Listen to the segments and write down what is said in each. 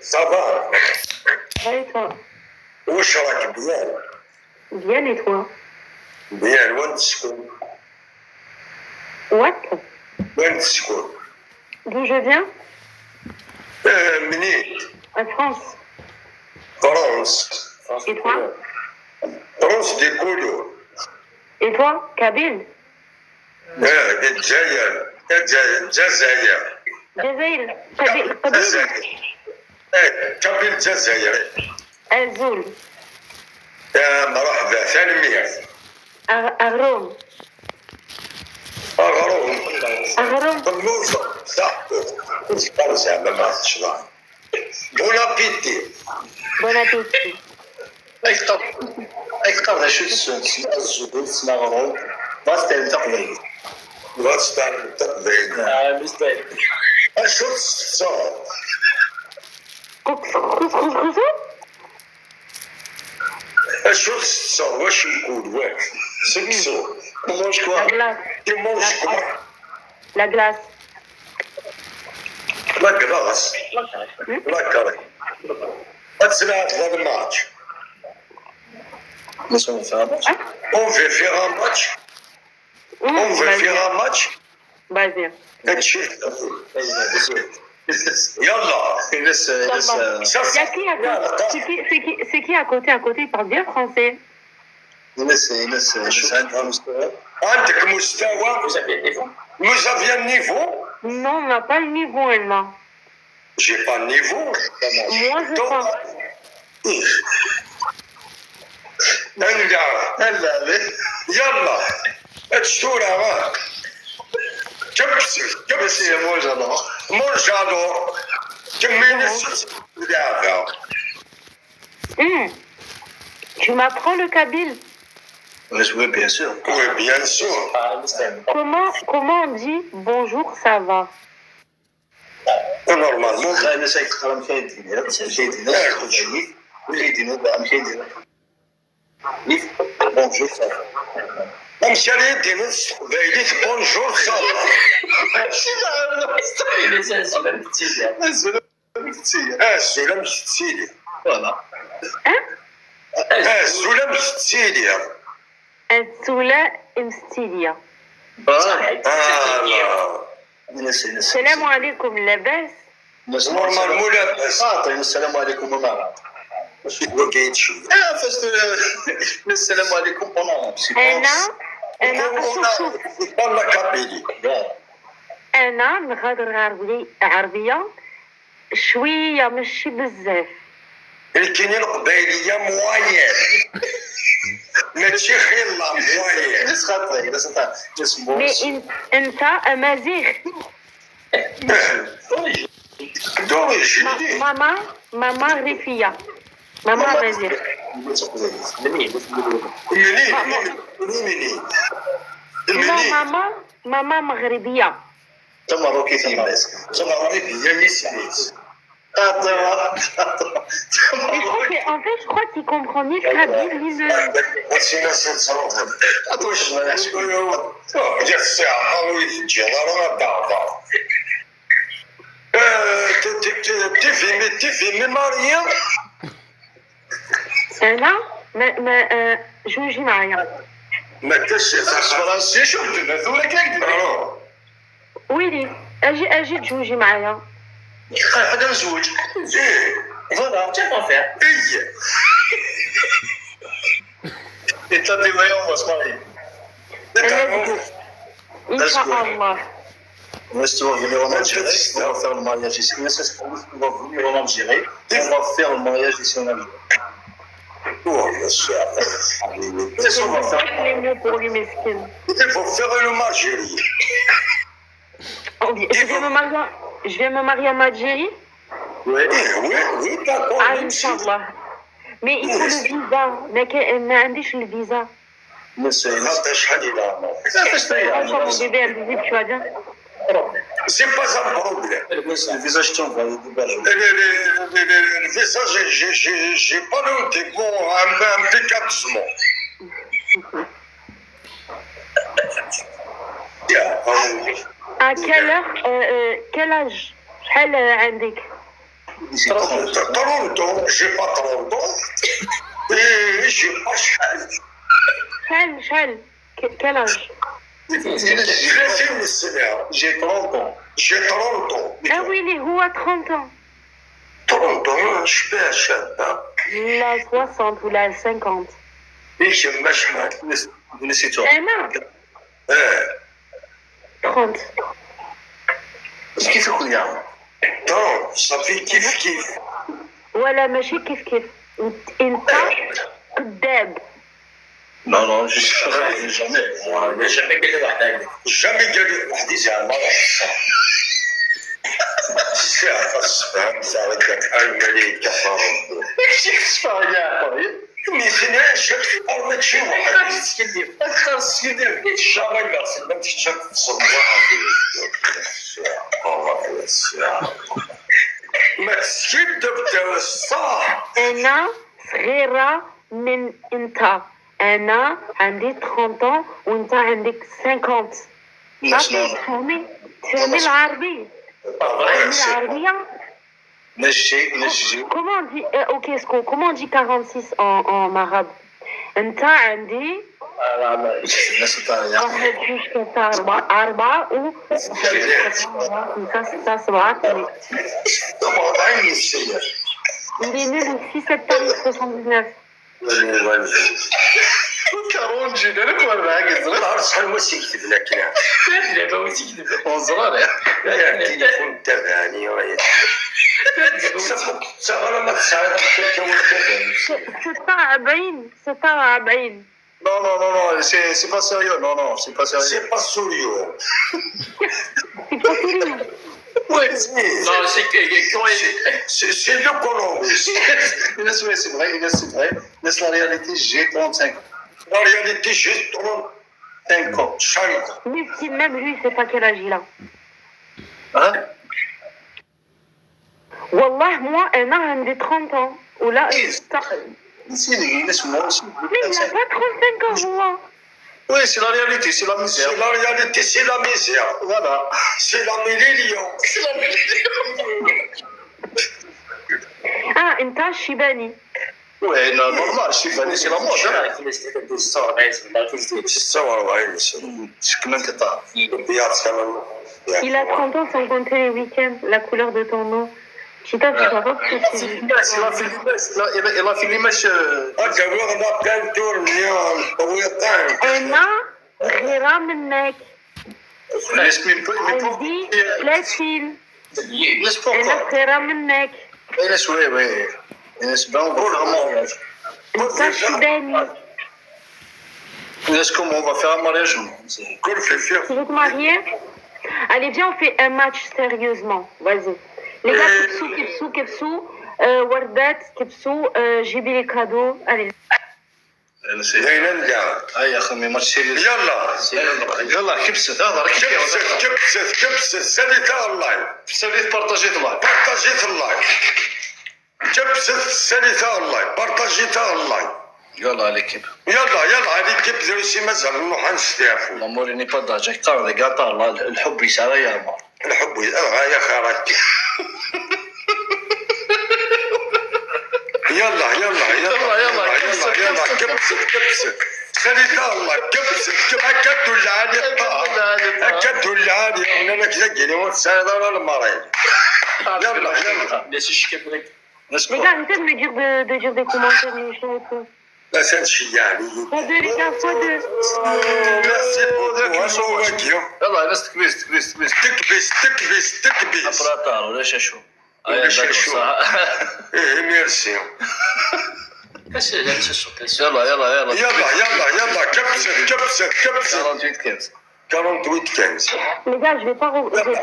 صافا. Et toi? واش راك بيان؟ Bien, et toi? بيان. وين تسكن؟ What? وين تسكن؟ D'où je viens? منين؟ En France. فرنسا. Et toi? فرنسا دي كولو. Et toi? Kabyle? الجزائر. الجزائر. Jazair? Kabyle? كابيل الجزائر. Azul? يا مرحبا ثاني. Aghroum? أغروم. Aghroum? طنوجة صح. زعما ما عرفتش شنو. بون ابيتي. Bon appétit. أكثر شو الزبون اسمها غروب بس تقضي واتستان التقديم. بالنسبة أشو الصوت؟ Couscous? أشو الصوت؟ واش نقول واش؟ سكسو. مونج La كوا glace. تيمونج كوا. La glace. لا كلاس. لا كاري. أتسمع هذا الماتش. نسوي فيها On veut faire un match. On veut faire un match. Vas-y. هادشي. يلا. C'est qui à côté? À côté, il parle bien français. شو عندها مستوى عندك مستوى. Vous aviez un niveau. Non, on n'a pas le niveau, Elma. J'ai pas de niveau. Moi, je pense. هلا يلا الشورى كبسي مرجانو كمين الدافع. Tu m'apprends le kabyle? Oui, bien sûr. Oui, bien sûr. Comment on dit bonjour, ça va? Normalement. أنا سأختار مشاهدينا مشاهدينا بونجور صافا نمشي ليدينا بايليت بونجور صافا. السلام تسيدي. فوالا السلام تسيدي. السولة مستيلية. السلام عليكم لاباس؟ نورمالمون لاباس. السلام عليكم ماما هو كيتشي. فاش السلام عليكم أنا شوف والله كابيلي. أنا نهضر عربية شوية ماشي بزاف. كاينين القبايلية مواير. ماشي خيلا مواير. مي أنت أمازيغ. ماما ريفية. ماما أمازيغ. لا ماما مغربية. تمروكي في الناس تمروكي ميسيس. En fait, je crois qu'il comprend ni le kabyle ni le... تفهمي مريم؟ أنا ما جوجي معايا. ما كاش فرنسي شفتنا ولا كاك. ويلي أجي تجوجي معايا. هذا مزوج. فوالا تشوف فيها. انت ديما اسمعي. إن شاء الله. Moi, tu vas venir en Algérie, on va faire le mariage ici. Mais c'est ce qu'on va venir en Algérie, on va faire le mariage ici en Algérie. C'est ce qu'on va faire. Les mieux pour lui, mesquine. Il faut faire le Algérie. Je vais me marier en Algérie. Oui, d'accord. Ah, Inch'Allah. Mais il faut le visa. ما عنديش le visa. شحال إلى عمرك؟ Mon bébé a un bébé, tu vas bien? C'est pas un problème. Le visage t'envoie du belge. Le visage, j'ai pas le démon impeccablement. À quelle heure, quel âge? شحال عندك؟ J'ai 30. 30 ans, j'ai pas 30 ans. Et j'ai pas شحال. شحال quel âge? J'ai 30 ans. J'ai 30 ans. Ah oui, il est où à 30 ans? 30 ans, شبيه شابة. La 60 ou la 50. ايش ما شحال. نسيتو. أنا 30. كيف يقول يا 30 صافي كيف. ولا ماشي كيف. أنت كذاب. Non, non, jamais. Moi, jamais قال لي واحد هكذا. Jamais قال لي واحد زعما الساعة ساعدك الملك فرب. ماشي كفاية. مي سناش أرمت شي واحد يتكلم. خلاص كده الشهر لا سلمت شاف صباح ما تكذب الصح. أنا صغيرة من أنت. أنا عندي 30 وأنت عندك 50. تفهمي العربي؟ العربية؟ نجي. Comment on dit comment on dit 46 en arabe? أنت عندي واحد جوج ثلاثة أربعة و خمسة ستة سبعة ثمانية. Il est né le 6 septembre 79. كارون جينا لك ولا حاجة نهار صحيح وش يكتب لك لا دابا وش يكذب وزرار يا التليفون تبعني ويا انا ما تساعد التليفون 46. Non, c'est pas sérieux, non, c'est pas sérieux. C'est pas sérieux. C'est pas sérieux. Oui, Non, c'est c'est le Colombie. C'est vrai. Mais la réalité, j'ai 35 ans. La réalité, j'ai 35 ans. 5 ans. Mais si même lui, c'est pas quel âge il a. Hein? Wallah, moi, un an, j'ai 30 ans. Ou là, laisse-moi aussi. mais il n'a pas 35 ans, moi. Oui, c'est la réalité, c'est la misère. C'est la réalité, c'est la misère. Voilà. C'est la million. Ah, أنت شيباني. Ouais, normal, je suis venu, c'est la mode. شكرا كثر. Il a 30 ans sans compter les week-ends, la couleur de ton eau. Chita, tu vas voir que Il a fini مش أنا غيرة منك. عندي 30. laisse pas أنا encore. غيرة منك. laisse oui. laisse bien on va faire un mariage. أنت شيباني. laisse comment on va faire un mariage. Tu veux te marier? Allez, viens, on fait un match sérieusement. Vas-y. Les gars, kipsou. Wardat, kipsou, j'ai les cadeaux. Allez. هيا اخي ماتش سيريس. يلا كبست هذا راك كبست ساليت اللايف ساليت بارطاجيت اللايف. بارطاجيت اللايف كبست ساليت اللايف بارطاجيت اللايف يلا عليك. يلا عليك كبس شي مازال نروح نستعفو الامور ني با داجا قال لي قطع الحب يسار يا ما الحب يا خرج يلا كبست خليت الله كبست اكدوا العالي اكدوا العالي انا كذا وساعد انا المريض يلا ليش الشكل Les gars, arrêtez de me dire de dire des commentaires méchants et tout. لا تنشي يعني Fois deux, les gars, fois deux. ميرسي بوكو يلا الناس تكبيس تكبس ابراطار ولا شاشو ميرسي بس لابس الشوكه يلا كبست 48 15 48 15 Les gars, je vais pas répéter les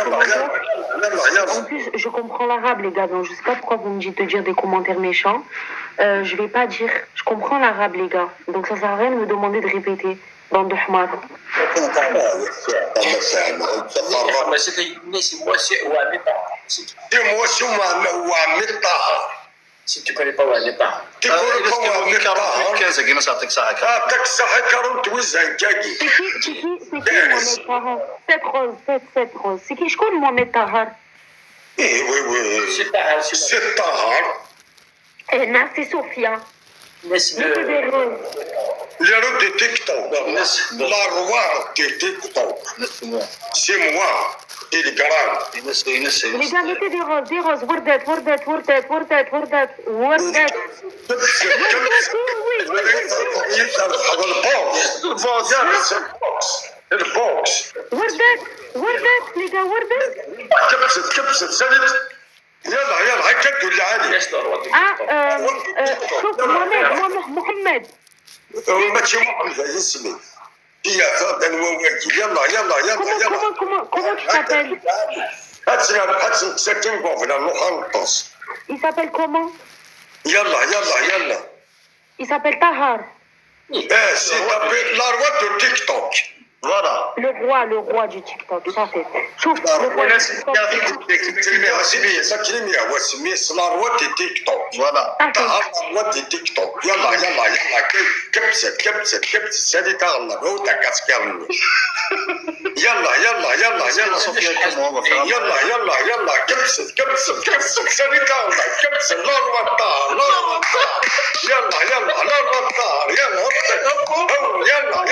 commentaires. En يلا plus, je comprends l'arabe, les gars, donc je sais pas pourquoi vous me dites de dire des commentaires méchants. Je vais pas dire. Je comprends l'arabe, les gars, donc ça sert à rien de me demander de répéter. Bande de hmar. ما سيتي الناس مواسي وعميطه moi c'est moi سي تو كوني با وعميطه تقول هو 15 كي نعطيك ساعه تاك صحي كارون توزع كاكي C'est qui Mohamed Tahar? 7 roses. C'est qui je connais Mohamed Tahar? ايه وي وي سي طاهر سي طاهر Merci Sophia. الناس Mettez des roses. لي رو دي تيك توك لا روا دي تيك توك سي موا تيليجرام Les gars, mettez des roses, des roses. Wordet, wordet, wordet, wordet, wordet, wordet. البوكس Wordet, wordet, les gars, wordet. كبست سالت يلا يلا هكا تولي عادي الناس ضروري شوف محمد. ماشي محمد اسمي هي غدا وواجي يلا يلا يلا يلا Comment tu t'appelles? هاتسنا ساكن بوفنا نخلص Il s'appelle comment? يلا يلا يلا Il s'appelle Tahar. سي تابي لا روا دو تيك توك Voilà. Le roi du TikTok, ça fait. Chouf, le roi du TikTok. سميه هو سميه لا روا دي تيك توك Voilà. ودي تيك توك يلا يلا يلا كبست سالي تغلب هو تكاسكرني يلا يلا يلا يلا يلا يلا يلا كبست سالي تغلب كبست لا الوطار لا الوطار يلا يلا لا الوطار يلا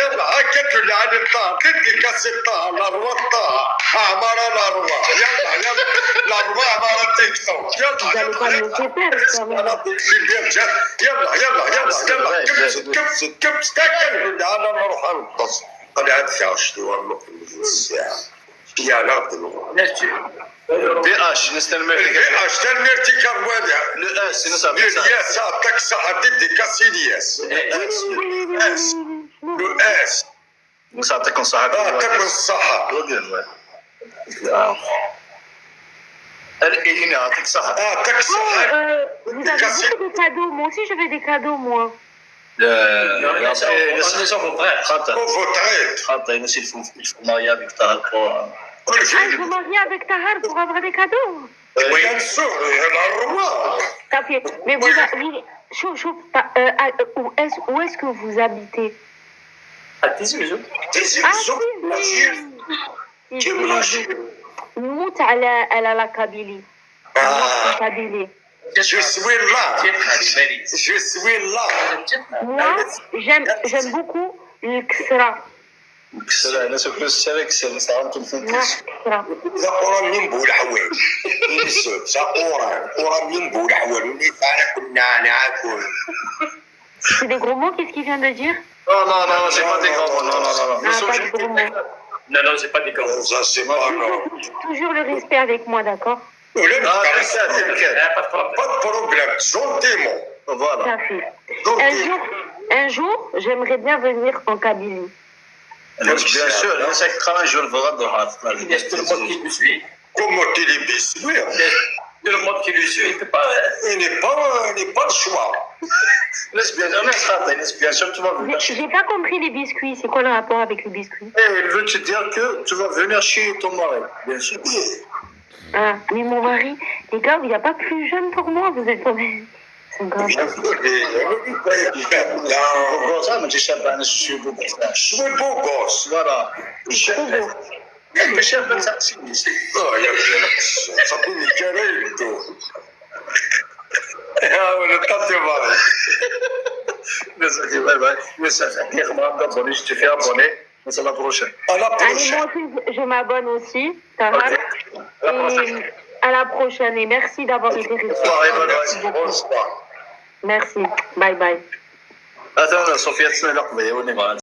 يلا هكا تولي على الطار تدي كاس الطار لا الوطار عمر لا روا يلا يلا لا روا عمر تيك توك Vous allez pas me laisser faire, ça va. يلا يلا يلا كبس تاكل انا نروح نقص قلعت خاشتي والله الساعه يا ناقد الناس PH, نستلمها. اشتريتي كروالي Le S, c'est ça. يا ساعتك صح تدي كاسيلياس لو اس Ça تكون صح. تكون الصحه الإينا يعطيك صح. تك الصحه Vous avez beaucoup de cadeaux. Moi aussi, je veux des cadeaux, moi. الناس فوقراء خاطر وفوتريت خاطر نسيت في الماريا بك تاع Ah, je me marie avec Tahar pour avoir des cadeaux. وين سوق الروا Ça fait. Mais chauffe, où est-ce que vous habitez? حتى يزوجوا تيجي السوق كيف ماشي نموت على la Kabylie. La Kabylie. Je suis là. Je suis là. Moi, j'aime beaucoup le Ksra. كسر الناس كل السلك سلام تلفون Ksra. زقورا من بول حوال. زقورا من بول حوال. ونفعل كنا ناكل. C'est des gros mots, qu'est-ce qu'il vient de dire? non, c'est pas des grands mots. Non. Ah, pas de gros mots. non c'est pas des grands Ça c'est pas grave. Toujours le respect avec moi, d'accord? Pas de problème. Gentiment. Voilà. Ça fait. Un jour, j'aimerais bien venir en Kabylie. Bien sûr, الناس كمان جو الفراد الناس tout le monde qui le suit Comment tu les biscuits? tout le monde qui le suit il peut pas Il n'est pas le choix. الناس خاطئين bien sûr tu vas venir chez. J'ai pas compris les biscuits. C'est quoi le rapport avec les biscuits? Il veut te dire que tu vas venir chez ton mari, bien sûr. Ah, mais mon mari, les gars, il n'y a pas plus jeune pour moi. Vous êtes pas. C'est grave. Gosse, mais tu sais pas, je suis beau gosse. Je suis beau gosse. Voilà. Trop beau. Mais chef, ça يا صابوني كريمتو يا ولد طاطي باي Mais ça fait dire, moi, abonné, je te fais abonner. Mais c'est la prochaine. à la Allez, moi prochaine aussi, je m'abonne aussi. Tahar. Et à la prochaine. Et merci d'avoir été resté. bonsoir Merci. Bye bye. Attends, Sophia, tu n'es pas là.